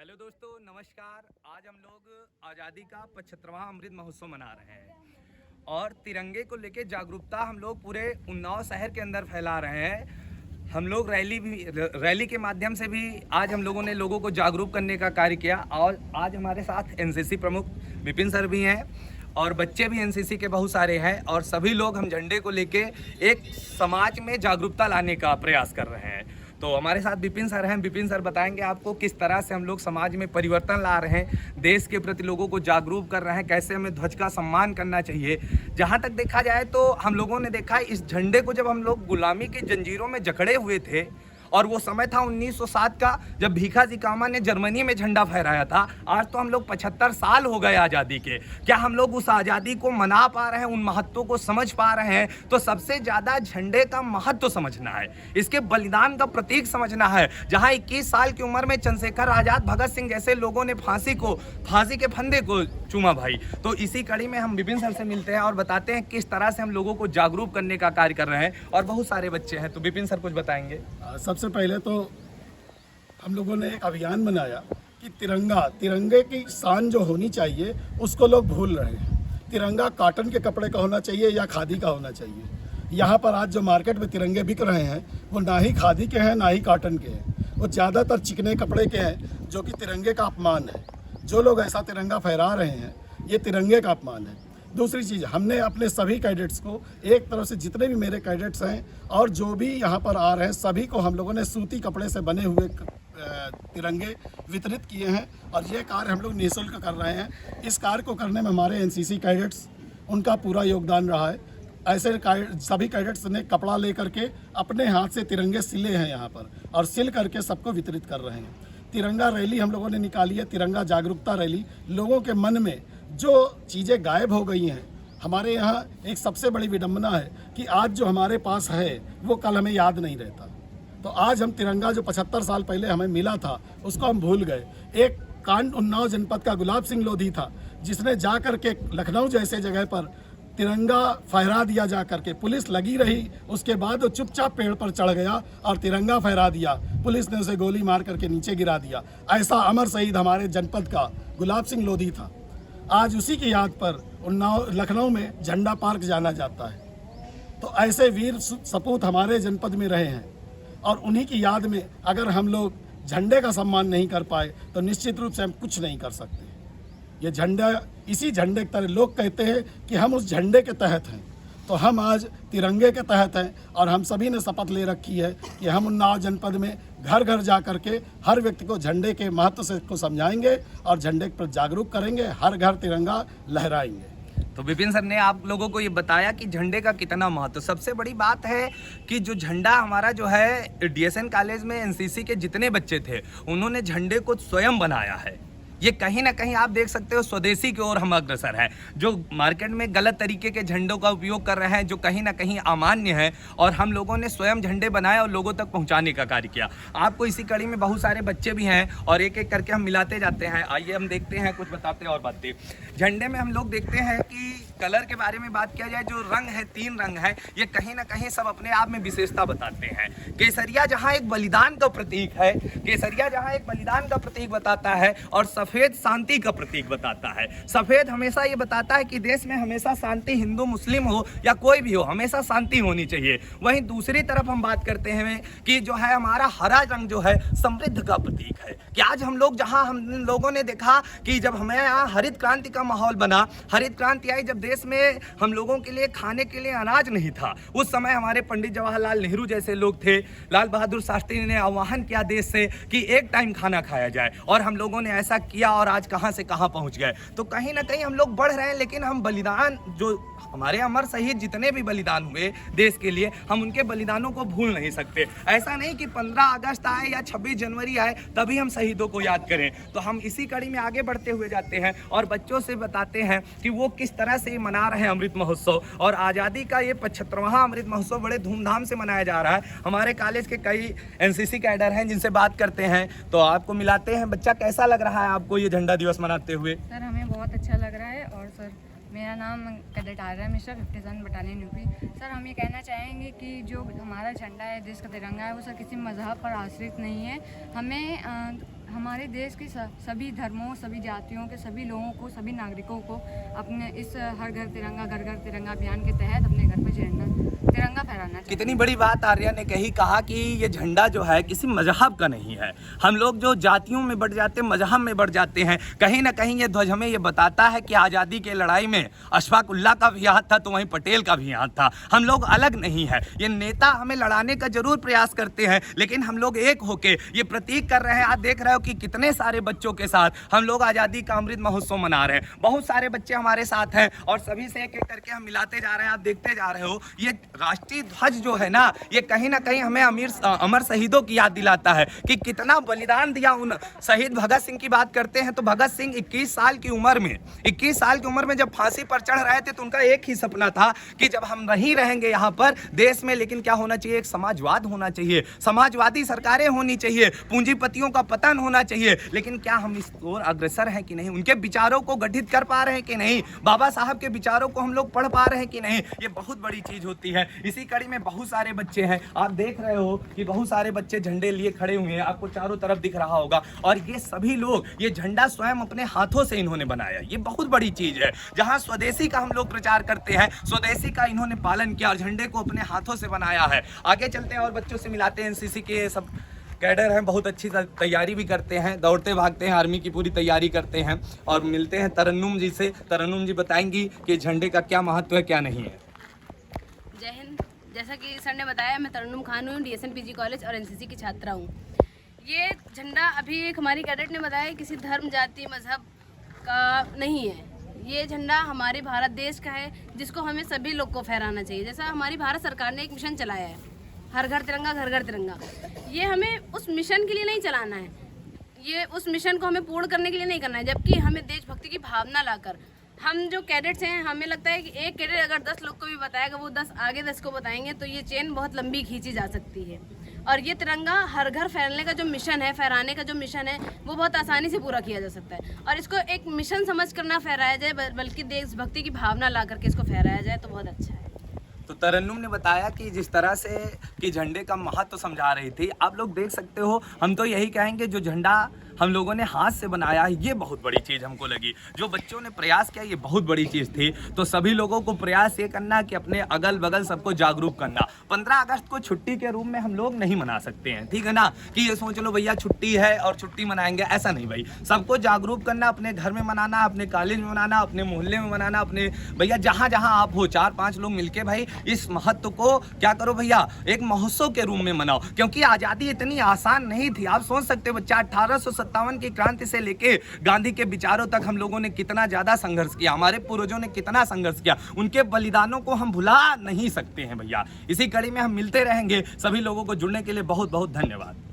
Hello दोस्तों, नमस्कार। आज हम लोग आज़ादी का 75वां अमृत महोत्सव मना रहे हैं और तिरंगे को लेकर जागरूकता हम लोग पूरे उन्नाव शहर के अंदर फैला रहे हैं। हम लोग रैली के माध्यम से भी आज हम लोगों ने लोगों को जागरूक करने का कार्य किया और आज हमारे साथ एनसीसी प्रमुख विपिन सर भी हैं और बच्चे भी एनसीसी के बहुत सारे हैं और सभी लोग हम झंडे को लेके एक समाज में जागरूकता लाने का प्रयास कर रहे हैं। तो हमारे साथ विपिन सर हैं। विपिन सर बताएंगे आपको किस तरह से हम लोग समाज में परिवर्तन ला रहे हैं, देश के प्रति लोगों को जागरूक कर रहे हैं, कैसे हमें ध्वज का सम्मान करना चाहिए। जहाँ तक देखा जाए तो हम लोगों ने देखा इस झंडे को जब हम लोग गुलामी की जंजीरों में जकड़े हुए थे और वो समय था 1907 का, जब भीखाजी कामा ने जर्मनी में झंडा फहराया था। आज तो हम लोग 75 साल हो गए आज़ादी के। क्या हम लोग उस आज़ादी को मना पा रहे हैं, उन महत्वों को समझ पा रहे हैं? तो सबसे ज़्यादा झंडे का महत्व समझना है, इसके बलिदान का प्रतीक समझना है। जहाँ 21 साल की उम्र में चंद्रशेखर आज़ाद, भगत सिंह जैसे लोगों ने फांसी के फंदे को चूमा भाई। तो इसी कड़ी में हम विपिन सर से मिलते हैं और बताते हैं किस तरह से हम लोगों को जागरूक करने का कार्य कर रहे हैं और बहुत सारे बच्चे हैं। तो विपिन सर कुछ बताएंगे। सबसे पहले तो हम लोगों ने एक अभियान बनाया कि तिरंगे की शान जो होनी चाहिए उसको लोग भूल रहे हैं। तिरंगा कॉटन के कपड़े का होना चाहिए या खादी का होना चाहिए। यहाँ पर आज जो मार्केट में तिरंगे बिक रहे हैं वो ना ही खादी के हैं ना ही कॉटन के हैं, वो ज़्यादातर चिकने कपड़े के हैं, जो कि तिरंगे का अपमान है। जो लोग ऐसा तिरंगा फहरा रहे हैं ये तिरंगे का अपमान है। दूसरी चीज़, हमने अपने सभी कैडेट्स को, एक तरफ से जितने भी मेरे कैडेट्स हैं और जो भी यहाँ पर आ रहे हैं, सभी को हम लोगों ने सूती कपड़े से बने हुए तिरंगे वितरित किए हैं और ये कार्य हम लोग निःशुल्क कर रहे हैं। इस कार्य को करने में हमारे एनसीसी कैडेट्स, उनका पूरा योगदान रहा है। ऐसे सभी कैडेट्स ने कपड़ा ले करके अपने हाथ से तिरंगे सिले हैं यहाँ पर और सिल करके सबको वितरित कर रहे हैं। तिरंगा रैली हम लोगों ने निकाली है, तिरंगा जागरूकता रैली। लोगों के मन में जो चीज़ें गायब हो गई हैं, हमारे यहाँ एक सबसे बड़ी विडंबना है कि आज जो हमारे पास है वो कल हमें याद नहीं रहता। तो आज हम तिरंगा जो 75 साल पहले हमें मिला था उसको हम भूल गए। एक कांड उन्नाव जनपद का गुलाब सिंह लोधी था जिसने जा कर के लखनऊ जैसे जगह पर तिरंगा फहरा दिया। जा करके पुलिस लगी रही, उसके बाद वो चुपचाप पेड़ पर चढ़ गया और तिरंगा फहरा दिया। पुलिस ने उसे गोली मार करके नीचे गिरा दिया। ऐसा अमर शहीद हमारे जनपद का गुलाब सिंह लोधी था। आज उसी की याद पर लखनऊ में झंडा पार्क जाना जाता है। तो ऐसे वीर सपूत हमारे जनपद में रहे हैं और उन्हीं की याद में अगर हम लोग झंडे का सम्मान नहीं कर पाए तो निश्चित रूप से हम कुछ नहीं कर सकते। ये झंडा, इसी झंडे की तरह लोग कहते हैं कि हम उस झंडे के तहत हैं, तो हम आज तिरंगे के तहत हैं और हम सभी ने शपथ ले रखी है कि हम उन्नाव जनपद में घर घर जा करके हर व्यक्ति को झंडे के महत्व से को समझाएंगे और झंडे पर जागरूक करेंगे, हर घर तिरंगा लहराएंगे। तो विपिन सर ने आप लोगों को ये बताया कि झंडे का कितना महत्व। सबसे बड़ी बात है कि जो झंडा हमारा जो है डीएसएन कॉलेज में एनसीसी के जितने बच्चे थे उन्होंने झंडे को स्वयं बनाया है। ये कहीं ना कहीं आप देख सकते हो स्वदेशी की ओर हम अग्रसर हैं। जो मार्केट में गलत तरीके के झंडों का उपयोग कर रहे हैं, जो कहीं ना कहीं अमान्य है, और हम लोगों ने स्वयं झंडे बनाए और लोगों तक पहुंचाने का कार्य किया। आपको इसी कड़ी में बहुत सारे बच्चे भी हैं और एक एक करके हम मिलाते जाते हैं। आइए हम देखते हैं, कुछ बताते हैं और बातें। झंडे में हम लोग देखते हैं कि कलर के बारे में बात किया जाए, जो रंग है, 3 रंग है, ये कहीं ना कहीं सब अपने आप में विशेषता बताते हैं। केसरिया जहाँ एक बलिदान का प्रतीक है, केसरिया जहाँ एक बलिदान का प्रतीक बताता है और सफेद शांति का प्रतीक बताता है। सफेद हमेशा ये बताता है कि देश में हमेशा शांति, हिंदू मुस्लिम हो या कोई भी हो, हमेशा शांति होनी चाहिए। वहीं दूसरी तरफ हम बात करते हैं कि जो है हमारा हरा रंग जो है समृद्ध का प्रतीक है। कि आज हम लोग, जहां हम लोगों ने देखा कि जब हमें यहाँ हरित क्रांति का माहौल बना, हरित क्रांति आई, जब देश में हम लोगों के लिए खाने के लिए अनाज नहीं था, उस समय हमारे पंडित जवाहरलाल नेहरू जैसे लोग थे, लाल बहादुर शास्त्री ने आह्वान किया देश से कि एक टाइम खाना खाया जाए, और हम लोगों ने ऐसा किया और आज कहां से कहां पहुंच गए। तो कहीं ना कहीं हम लोग बढ़ रहे हैं, लेकिन हम बलिदान, जो हमारे अमर शहीद जितने भी बलिदान हुए देश के लिए, हम उनके बलिदानों को भूल नहीं सकते। ऐसा नहीं कि 15 अगस्त आए या 26 जनवरी आए तभी हम शहीदों को याद करें। तो हम इसी कड़ी में आगे बढ़ते हुए जाते हैं और बच्चों से बताते हैं कि वो किस तरह से मना रहे हैं अमृत महोत्सव। और आज़ादी का ये 75वां अमृत महोत्सव बड़े धूमधाम से मनाया जा रहा है। हमारे कॉलेज के कई एनसीसी कैडर हैं जिनसे बात करते हैं, तो आपको मिलाते हैं। बच्चा, कैसा लग रहा है आपको ये झंडा दिवस मनाते हुए? सर, हमें बहुत अच्छा लग रहा है। और सर, मेरा नाम cadet Arya Mishra, 57 battalion UP. Sir, हम ये कहना चाहेंगे कि जो हमारा झंडा है, देश का तिरंगा है, वो सर किसी मज़हब पर आश्रित नहीं है। हमें हमारे देश के सभी धर्मों, सभी जातियों के सभी लोगों को, सभी नागरिकों को अपने इस हर घर तिरंगा, घर घर तिरंगा अभियान के तहत अपने घर पर तिरंगा फहराना चाहिए। कितनी बड़ी बात आर्या ने कहा कि ये झंडा जो है किसी मजहब का नहीं है। हम लोग जो जातियों में बढ़ जाते हैं, मजहब में बढ़ जाते हैं। कहीं ना कहीं ये ध्वज हमें ये बताता है कि आज़ादी के लड़ाई में अशफाक उल्लाह का भी हाथ था तो वहीं पटेल का भी हाथ था। हम लोग अलग नहीं है। ये नेता हमें लड़ाने का जरूर प्रयास करते हैं, लेकिन हम लोग एक होके ये प्रतीक कर रहे हैं। आप देख रहे हो कि कितने सारे बच्चों के साथ हम लोग आज़ादी का अमृत महोत्सव मना रहे हैं। बहुत सारे बच्चे हमारे साथ हैं और सभी से एक एक करके हम मिलाते जा रहे हैं। आप देखते जा रहे हो, ये राष्ट्रीय ध्वज जो है ना, ये कहीं ना कहीं हमें अमर शहीदों की याद दिलाता है कि कितना बलिदान दिया उन शहीद भगत सिंह की बात करते हैं तो भगत सिंह 21 साल की उम्र में जब फांसी पर चढ़ रहे थे तो उनका एक ही सपना था कि जब हम नहीं रहेंगे यहाँ पर देश में, लेकिन क्या होना चाहिए, एक समाजवाद होना चाहिए, समाजवादी सरकारें होनी चाहिए, पूंजीपतियों का पतन होना चाहिए। लेकिन क्या हम इस ओर अग्रसर हैं कि नहीं? उनके विचारों को गठित कर पा रहे हैं कि नहीं? बाबा साहब के विचारों को हम लोग पढ़ पा रहे हैं कि नहीं? ये बहुत बड़ी चीज होती है। इसी कड़ी में बहुत सारे बच्चे हैं, आप देख रहे हो कि बहुत सारे बच्चे झंडे लिए खड़े हुए हैं, आपको चारों तरफ दिख रहा होगा। और ये सभी लोग, ये झंडा स्वयं अपने हाथों से इन्होंने बनाया। ये बहुत बड़ी चीज है। जहां स्वदेशी का हम लोग प्रचार करते हैं, स्वदेशी का इन्होंने पालन किया और झंडे को अपने हाथों से बनाया है। आगे चलते हैं और बच्चों से मिलाते हैं। एनसीसी के सब कैडर हैं, बहुत अच्छी तैयारी भी करते हैं, दौड़ते भागते हैं, आर्मी की पूरी तैयारी करते हैं। और मिलते हैं तरन्नुम जी से। तरन्नुम जी बताएंगी कि झंडे का क्या महत्व है, क्या नहीं है। जय हिंद। जैसा कि सर ने बताया, मैं तरन्नुम खान हूँ, DSN PG कॉलेज और NCC की छात्रा हूँ। ये झंडा अभी एक हमारी कैडेट ने बताया किसी धर्म, जाति, मजहब का नहीं है। ये झंडा हमारे भारत देश का है, जिसको हमें सभी लोग को फहराना चाहिए। जैसा हमारी भारत सरकार ने एक मिशन चलाया है, हर घर तिरंगा, घर घर तिरंगा। ये हमें उस मिशन के लिए नहीं चलाना है, ये उस मिशन को हमें पूर्ण करने के लिए नहीं करना है, जबकि हमें देशभक्ति की भावना लाकर, हम जो कैडेट्स हैं, हमें लगता है कि एक कैडेट अगर 10 लोग को भी बताएगा, वो 10 आगे 10 को बताएंगे, तो ये चेन बहुत लंबी खींची जा सकती है। और ये तिरंगा हर घर फैलाने का जो मिशन है, फहराने का जो मिशन है, वो बहुत आसानी से पूरा किया जा सकता है। और इसको एक मिशन समझ कर ना फहराया जाए, बल्कि देशभक्ति की भावना ला करके इसको फहराया जाए तो बहुत अच्छा है। तो तरन्नुम ने बताया कि जिस तरह से कि झंडे का महत्व समझा रही थी, आप लोग देख सकते हो। हम तो यही कहेंगे, जो झंडा हम लोगों ने हाथ से बनाया है, ये बहुत बड़ी चीज़ हमको लगी। जो बच्चों ने प्रयास किया, ये बहुत बड़ी चीज़ थी। तो सभी लोगों को प्रयास ये करना कि अपने अगल बगल सबको जागरूक करना। 15 अगस्त को छुट्टी के रूप में हम लोग नहीं मना सकते हैं, ठीक है ना, कि ये सोच लो भैया छुट्टी है और छुट्टी मनाएंगे, ऐसा नहीं भाई। सबको जागरूक करना, अपने घर में मनाना, अपने कॉलेज में मनाना, अपने मोहल्ले में मनाना, अपने भैया जहाँ जहाँ आप हो, 4-5 लोग मिलके भाई इस महत्व को क्या करो भैया, एक महोत्सव के रूप में मनाओ। क्योंकि आज़ादी इतनी आसान नहीं थी। आप सोच सकते हो बच्चा, 1857 की क्रांति से लेके गांधी के विचारों तक हम लोगों ने कितना ज्यादा संघर्ष किया, हमारे पूर्वजों ने कितना संघर्ष किया, उनके बलिदानों को हम भुला नहीं सकते हैं भैया। इसी कड़ी में हम मिलते रहेंगे। सभी लोगों को जुड़ने के लिए बहुत बहुत धन्यवाद।